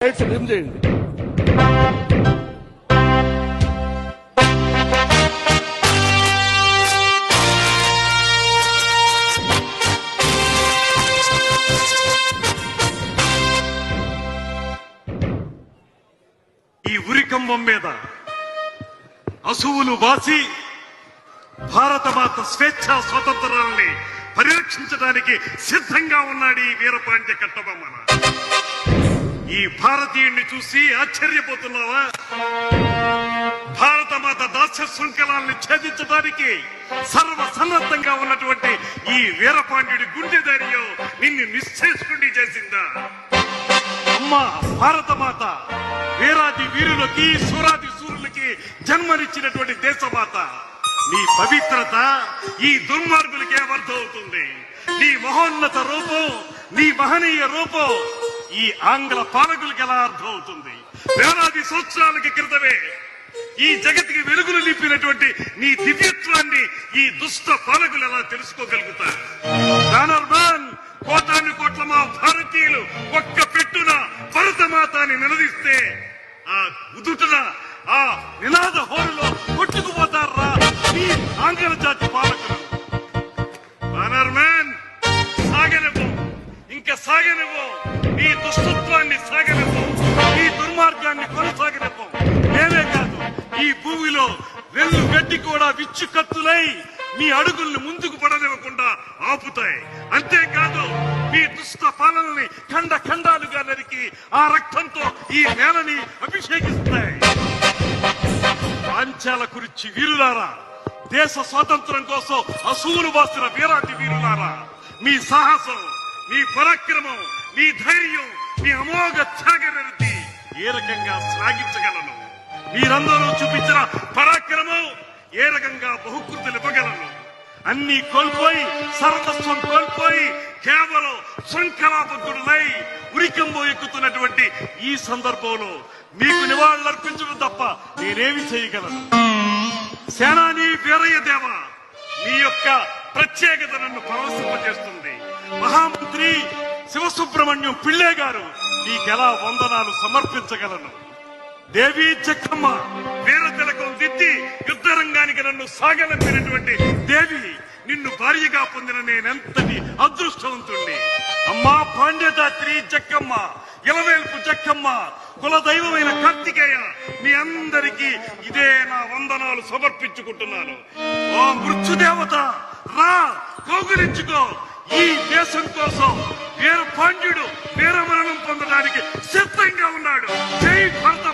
ఏం చేయండి. ఈ ఉరికంబం మీద అసువులు బాసి భారతమాత స్వేచ్ఛ స్వతంత్రాలని పరిరక్షించడానికి సిద్ధంగా ఉన్నాడు ఈ వీరపాండ్య కట్టబొమ్మన. ఈ భారతీయుణ్ణి చూసి ఆశ్చర్యపోతున్నావా? భారతమాత దాస్య శృంఖలాల్ని ఛేదించడానికి సర్వసన్నద్ధంగా ఉన్నటువంటి ఈ వీరపాండ్యుడి గుండె ధైర్యం నిన్ను నిశ్చేసుకుని చేసిందా? అమ్మా భారతమాత వీరాది వీరులకి సూరాది సూరులకి జన్మనిచ్చినటువంటి దేశమాత. నీ పవిత్రత ఈ దుర్మార్గులకి ఏమర్థమవుతుంది? నీ మహోన్నత రూపం, నీ మహనీయ రూపం ఈ ఆంగ్ల పాలకులకి ఎలా అర్థమవుతుంది? వేలాది సంవత్సరాలకి క్రితమే ఈ జగత్కి వెలుగులు నింపినటువంటి నీ దివ్యత్వాన్ని ఈ దుష్ట పాలకులు ఎలా తెలుసుకోగలుగుతారు? బ్యానర్మ్యాన్, కోటాను కోట్ల మా భారతీయులు ఒక్క పెట్టున భరతమాతని నిలదీస్తే ఆ ఉదుటన ఆ నినాద హోరులో కొట్టుకుపోతారా ఈ ఆంగ్ల జాతి పాలకులు? బ్యానర్మ్యాన్, సాగనివ్వం, ఇంకా సాగనివ్వం, నీ దుష్టత్వాన్ని సాగనివ్వం, నీ దుర్మార్గాన్ని కొనసాగనివ్వం. నేనే కాదు, ఈ భూమిలో వెల్లు గడ్డి కూడా విచ్చు కత్తులై మీ అడుగుల్ని ముందుకు పడనివ్వకుండా ఆపుతాయి. అంతేకాదు మీ దుష్ట పాలనని ఖండ ఖండాలుగా నరికి ఆ రక్తంతో ఈ నేలని అభిషేకిస్తాయి. పాంచాల కురిచి వీరులారా, దేశ స్వాతంత్రం కోసం అసూలు బాసిన వీరాటి వీరులారా, మీ సాహసం, మీ పరాక్రమం, మీ ధైర్యం, మీ అమోఘ త్యాగనిరతి ఏ రకంగా శ్లాఘించగలను? మీరందరూ చూపించిన పరాక్రమం ఏ రకంగా బహుకృతులు ఇవ్వగలను? అన్ని కోల్పోయి, సర్వస్వం కోల్పోయి కేవలం శృంఖలాబద్ధుడులై ఉరికంబో ఎక్కుతున్నటువంటి ఈ సందర్భంలో మీకు నివాళులర్పించడం తప్ప నేనేమి చేయగలను? సేనాని వీరయ్య దేవ, మీ యొక్క ప్రత్యేకత నన్ను పరవశింపజేస్తుంది. మహామంత్రి శివసుబ్రహ్మణ్యం పిళ్ళే గారు, నీకెలా వందనాలు సమర్పించగలను? దేవి చెక్కమ్మ, వీర తిలకం దిద్ది యుద్ధరంగానికి నన్ను సాగనంపినటువంటి దేవి, నిన్ను భార్యగా పొందిన నేనెంతటి అదృష్టవంతుణ్ణి. అమ్మా పాండ్యదాత్రి జక్కమ్మ, ఇలవేల్పు జక్కమ్మ, కుల దైవమైన కార్తికేయ, మీ అందరికీ ఇదే నా వందనాలు సమర్పించుకుంటున్నాను. ఓ మృత్యుదేవత, రా కౌగులించుకో. ఈ దేశం కోసం వీర పాండ్యుడు వీరమరణం పొందడానికి సిద్ధంగా ఉన్నాడు. జై భారత